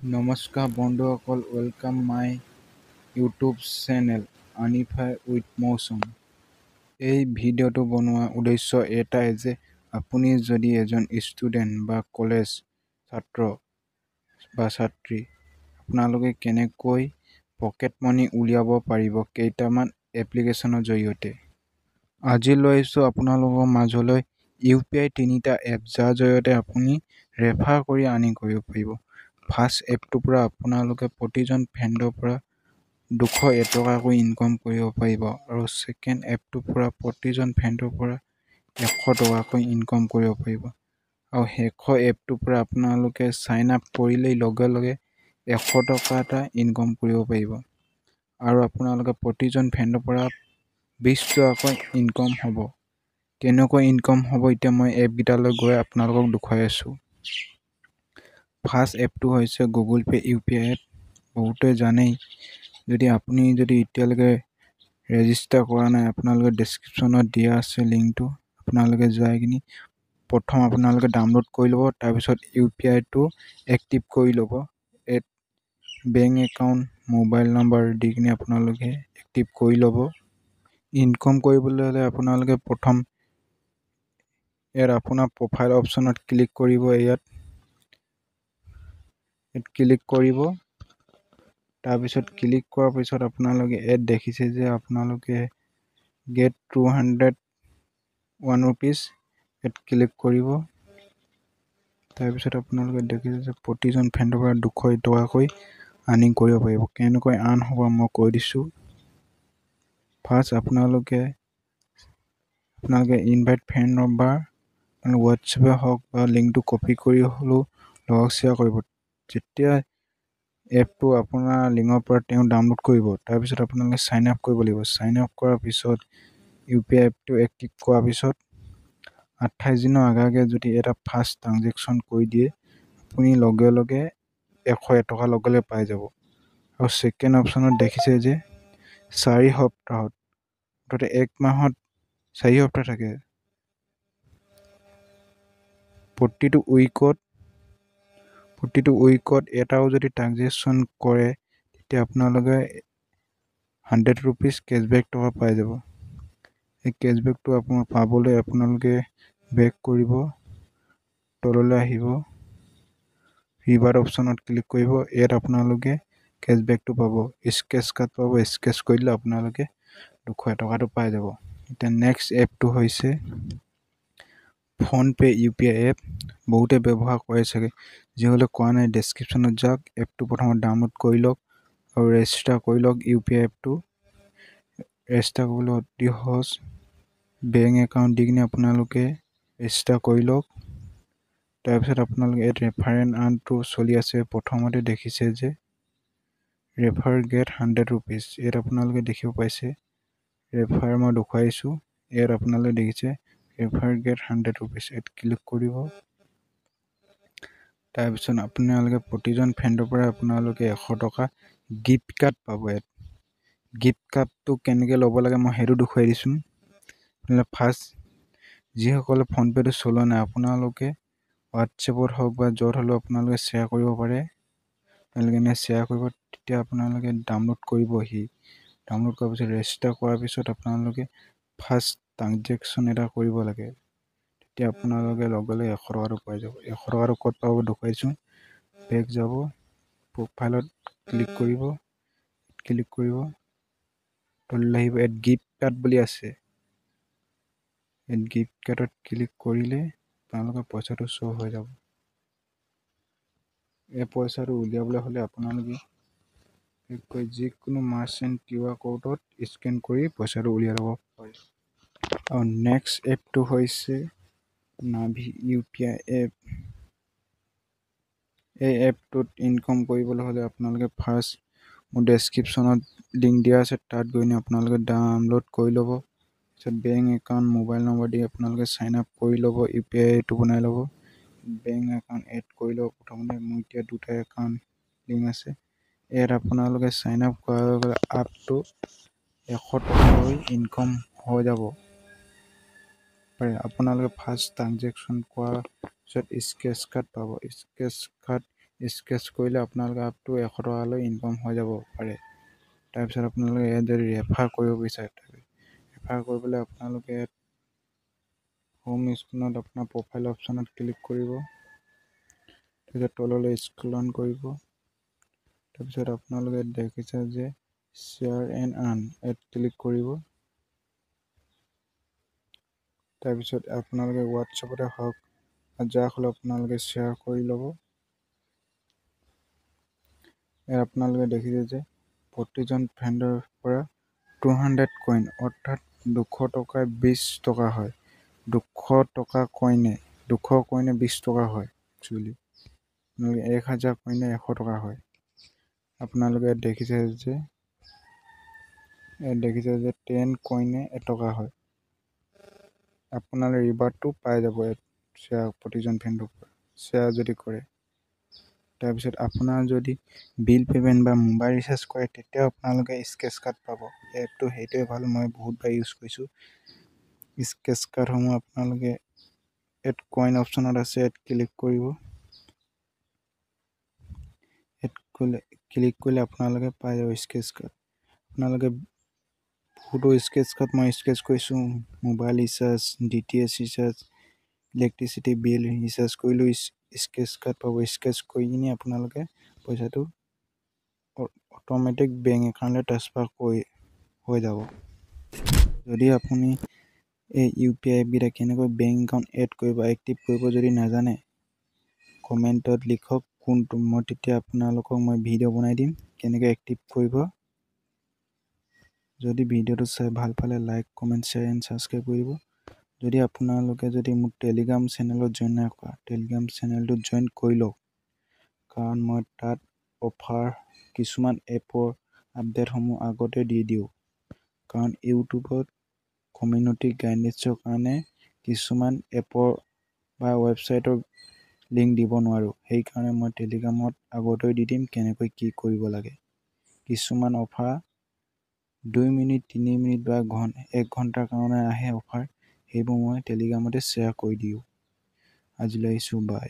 নমস্কাৰ বন্ধুসকল, welcome my YouTube channel আনিফাই উইথ মৌচুম। এই ভিডিঅ'টো বনোৱাৰ উদ্দেশ্য এটাই যে আপুনি যদি এজন ষ্টুডেণ্ট বা কলেজ ছাত্ৰ বা ছাত্ৰী, আপোনালোকে কেনেকৈ পকেট মানি উলিয়াব পাৰিব কেইটামান এপ্লিকেশ্যনৰ জৰিয়তে। আজি লৈ আহিছোঁ আপোনালোকৰ মাজলৈ UPI 3টা এপ, যাৰ জৰিয়তে আপুনি ৰেফাৰ কৰি আৰ্নিং কৰিব পাৰিব। ফাৰ্ষ্ট এপটোৰ পৰা আপোনালোকে প্ৰতিজন ফ্ৰেণ্ডৰ পৰা 201 টকাকৈ ইনকাম কৰিব পাৰিব আৰু ছেকেণ্ড এপটোৰ পৰা প্ৰতিজন ফ্ৰেণ্ডৰ পৰা 100 টকাকৈ ইনকাম কৰিব পাৰিব আৰু শেষৰ এপটোৰ পৰা আপোনালোকে ছাইন আপ কৰিলেই লগে লগে 100 টকা এটা ইনকাম কৰিব পাৰিব আৰু আপোনালোকে প্ৰতিজন ফ্ৰেণ্ডৰ পৰা 20 টকাকৈ ইনকাম হ'ব। কেনেকৈ ইনকাম হ'ব এতিয়া মই এপকেইটালৈ গৈ আপোনালোকক দেখুৱাই আছোঁ। ফাৰ্ষ্ট এপটো হৈছে গুগল পে' UPI এপ। বহুতে জানেই, যদি আপুনি এতিয়ালৈকে ৰেজিষ্টাৰ কৰা নাই, আপোনালোকে ডেছক্ৰিপশ্যনত দিয়া আছে লিংকটো, আপোনালোকে যাই কিনি প্ৰথম আপোনালোকে ডাউনলোড কৰি ল'ব। তাৰপিছত UPIটো এক্টিভ কৰি ল'ব। বেংক একাউণ্ট, মোবাইল নম্বৰ দি কিনি আপোনালোকে এক্টিভ কৰি ল'ব। ইনকাম কৰিবলৈ হ'লে আপোনালোকে প্ৰথম ইয়াত আপোনাৰ প্ৰফাইল অপশ্যনত ক্লিক কৰিব। ইয়াত ক্লিক কৰিব। তাৰপিছত ক্লিক কৰাৰ পিছত আপোনালোকে ইয়াত দেখিছে যে আপোনালোকে গেট 201 ৰুপিজ, ইয়াত ক্লিক কৰিব। তাৰপিছত আপোনালোকে দেখিছে যে প্ৰতিজন ফ্ৰেণ্ডৰ পৰা 200 টকাকৈ আৰ্নিং কৰিব পাৰিব। কেনেকৈ আৰ্ন হ'ব মই কৈ দিছোঁ। ফাৰ্ষ্ট আপোনালোকে ইনভাইট ফ্ৰেণ্ড নম্বৰ হোৱাটছএপে হওক বা লিংকটো কপি কৰি হ'লেও লগক শ্বেয়াৰ কৰিব। যেতিয়া এপটো আপোনাৰ লিংকৰ পৰা তেওঁ ডাউনলোড কৰিব, তাৰপিছত আপোনালোকে ছাইন আপ কৰিব লাগিব। ছাইন আপ কৰাৰ পিছত UPI এপটো এক্টিভ কৰাৰ পিছত 28 দিনৰ আগে যদি এটা ফাৰ্ষ্ট ট্ৰানজেকশ্যন কৰি দিয়ে, আপুনি লগে লগে 101 টকা লগে লগে পাই যাব। আৰু ছেকেণ্ড অপশ্যনত দেখিছে যে 4 সপ্তাহত, মুঠতে 1 মাহত 4 সপ্তাহ থাকে। প্ৰতিটো উইকত এটাও যদি ট্ৰানজেকশ্যন কৰে, তেতিয়া আপোনালোকে 100 ৰুপিজ কেছবেক টকা পাই যাব। এই কেছবেকটো পাবলৈ আপোনালোকে বেক কৰিব, তললৈ আহিব, ৰিৱাৰ্ড অপশ্যনত ক্লিক কৰিব। ইয়াত আপোনালোকে কেছবেকটো পাব, স্কেচ কাৰ্ড পাব। স্কেচ কৰিলে আপোনালোকে 200 টকাটো পাই যাব। এতিয়া নেক্সট এপটো হৈছে ফোনপে' UPI এপ। বহুতে ব্যৱহাৰ কৰে চাগে, যিসকলে কৰা নাই ডেছক্ৰিপশ্যনত যাওক, এপটো প্ৰথমত ডাউনলোড কৰি লওক আৰু ৰেজিষ্টাৰ কৰি লওক। UPI এপটো ৰেজিষ্টাৰ কৰিবলৈ অতি সহজ। বেংক একাউণ্ট দি কিনে আপোনালোকে ৰেজিষ্টাৰ কৰি লওক। তাৰপিছত আপোনালোকে ইয়াত ৰেফাৰেঞ্চ আৰ্নটো চলি আছে। প্ৰথমতে দেখিছে যে ৰেফাৰ গেট 100 ৰুপিজ, ইয়াত আপোনালোকে দেখিব পাইছে। ৰেফাৰ মই দেখুৱাইছোঁ, ইয়াত আপোনালোকে দেখিছে ৰেফাৰ গেট 100 ৰুপিজ, ইয়াত ক্লিক কৰিব। তাৰপিছত আপোনালোকে প্ৰতিজন ফ্ৰেণ্ডৰ পৰা আপোনালোকে 100 টকা গিফ্ট কাৰ্ড পাব। ইয়াত গিফ্ট কাৰ্ডটো কেনেকৈ ল'ব লাগে মই সেইটো দেখুৱাই দিছোঁ। ফাৰ্ষ্ট যিসকলে ফোনপে'টো চলোৱা নাই, আপোনালোকে হোৱাটছএপত হওক বা য'ত হ'লেও আপোনালোকে শ্বেয়াৰ কৰিব পাৰে। আপোনালোকে এনে শ্বেয়াৰ কৰিব, তেতিয়া আপোনালোকে ডাউনলোড কৰিবহি। ডাউনলোড কৰাৰ পিছত ৰেজিষ্টাৰ কৰাৰ পিছত আপোনালোকে ফাৰ্ষ্ট ট্ৰানজেকশ্যন এটা কৰিব লাগে। তেতিয়া আপোনালোকে লগে লগে 100 টকাটো পাই যাব। 100 টকাটো ক'ত পাব দেখুৱাইছোঁ। বেক যাব, প্ৰফাইলত ক্লিক কৰিব, তললৈ আহিব। ইয়াত গিফ্ট কাৰ্ড বুলি আছে, ইয়াত গিফ্ট কাৰ্ডত ক্লিক কৰিলে আপোনালোকৰ পইচাটো শ্ব' হৈ যাব। এই পইচাটো উলিয়াবলৈ হ'লে আপোনালোকে যিকোনো মাৰ্চেণ্ট QR ক'ডত স্কেন কৰি পইচাটো উলিয়াই ল'ব পাৰে। আৰু নেক্সট এপটো হৈছে নাভি UPI এপ। এই এপটোত ইনকাম কৰিবলৈ হ'লে আপোনালোকে ফাৰ্ষ্ট মোৰ ডেছক্ৰিপশ্যনত লিংক দিয়া আছে, তাত গৈ আপোনালোকে ডাউনলোড কৰি ল'ব। তাৰপিছত বেংক একাউণ্ট, মোবাইল নম্বৰ দি আপোনালোকে ছাইন আপ কৰি ল'ব। UPI টো বনাই ল'ব। বেংক একাউণ্ট এড কৰি ল'ব। প্ৰথমতে মোৰ এতিয়া 2টা একাউণ্ট লিংক আছে। ইয়াত আপোনালোকে ছাইন আপ কৰাৰ লগে লগে আপ টু 100 টকাকৈ ইনকাম হৈ যাব পাৰে। আপোনালোকে ফাৰ্ষ্ট ট্ৰানজেকশ্যন কৰাৰ পিছত স্কেচ কাৰ্ড পাব। স্কেচ কাৰ্ড স্কেচ কৰিলে আপোনালোকে আপ টু 100 টকালৈ ইনকাম হৈ যাব পাৰে। তাৰপিছত আপোনালোকে ইয়াত যদি ৰেফাৰ কৰিব বিচাৰে, ৰেফাৰ কৰিবলৈ আপোনালোকে হোম স্ক্ৰীনত আপোনাৰ প্ৰফাইল অপশ্যনত ক্লিক কৰিব। তাৰপিছত তললৈ স্ক্ৰল ডাউন কৰিব। তাৰপিছত আপোনালোকে দেখিছে যে শ্বেয়াৰ এণ্ড আৰ্ণ, ইয়াত ক্লিক কৰিব। তাৰপিছত আপোনালোকে হোৱাটছআপতে হওক যাক হ'লেও আপোনালোকে শ্বেয়াৰ কৰি ল'ব। ইয়াত আপোনালোকে দেখিছে যে প্ৰতিজন ফ্ৰেণ্ডৰ পৰা 200 কইন অৰ্থাৎ 200 টকাৰ 20 টকা হয়। 200 টকা কইনে 20 টকা হয়। একচুৱেলি 1000 কইনে 100 টকা হয়। আপোনালোকে দেখিছে যে 10 কইনে 1 টকা হয়। আপোনালোকে ৰিৱাৰ্ডটো পাই যাব শ্বেয়াৰ প্ৰতিজন ফ্ৰেণ্ডৰ পৰা শ্বেয়াৰ যদি কৰে। তাৰপিছত আপোনাৰ যদি বিল পে'মেণ্ট বা মোবাইল ৰিচাৰ্জ কৰে তেতিয়াও আপোনালোকে স্কেচ কাৰ্ড পাব। এপটো সেইটোৱে ভাল, মই বহুতবাৰ ইউজ কৰিছোঁ। স্কেচ কাৰ্ডসমূহ আপোনালোকে এড কইন অপশ্যনত আছে, ইয়াত ক্লিক কৰিব। ক্লিক কৰিলে আপোনালোকে পাই যাব স্কেচ কাৰ্ড। আপোনালোকে বহুতো স্কেচ কাৰ্ড মই স্কেচ কৰিছোঁ। Mobile recharge, DTH recharge, electricity bill recharge কৰিলেও স্কেচ কাৰ্ড পাব। স্কেচ কৰি কিনি আপোনালোকে পইচাটো অট'মেটিক বেংক একাউণ্টলৈ ট্ৰান্সফাৰ হৈ যাব। যদি আপুনি এই UPI এপকেইটা কেনেকৈ বেংক একাউণ্ট এড কৰিব, এক্টিভ কৰিব যদি নাজানে, কমেণ্টত লিখক কোনটো, মই তেতিয়া আপোনালোকক মই ভিডিঅ' বনাই দিম কেনেকৈ এক্টিভ কৰিব। যদি ভিডিঅ'টো চাই ভাল পালে like, comment, share and subscribe কৰিব। যদি আপোনালোকে যদি মোৰ টেলিগ্ৰাম চেনেলত জইন নাই কৰা, টেলিগ্ৰাম চেনেলটো জইন কৰি লওক, কাৰণ মই তাত অফাৰ কিছুমান এপৰ আপডেটসমূহ আগতে দি দিওঁ। কাৰণ ইউটিউবত কমিউনিটি গাইডেন্সৰ কাৰণে কিছুমান এপৰ বা ৱেবছাইটৰ লিংক দিব নোৱাৰোঁ। সেইকাৰণে মই টেলিগ্ৰামত আগতেই দি দিম কেনেকৈ কি কৰিব লাগে। কিছুমান অফাৰ 2 মিনিট, 3 মিনিট বা 1 ঘণ্টাৰ কাৰণে আহে অফাৰ, সেইবোৰ মই টেলিগ্ৰামতে শ্বেয়াৰ কৰি দিওঁ। আজিলৈ আহিছোঁ, বাই।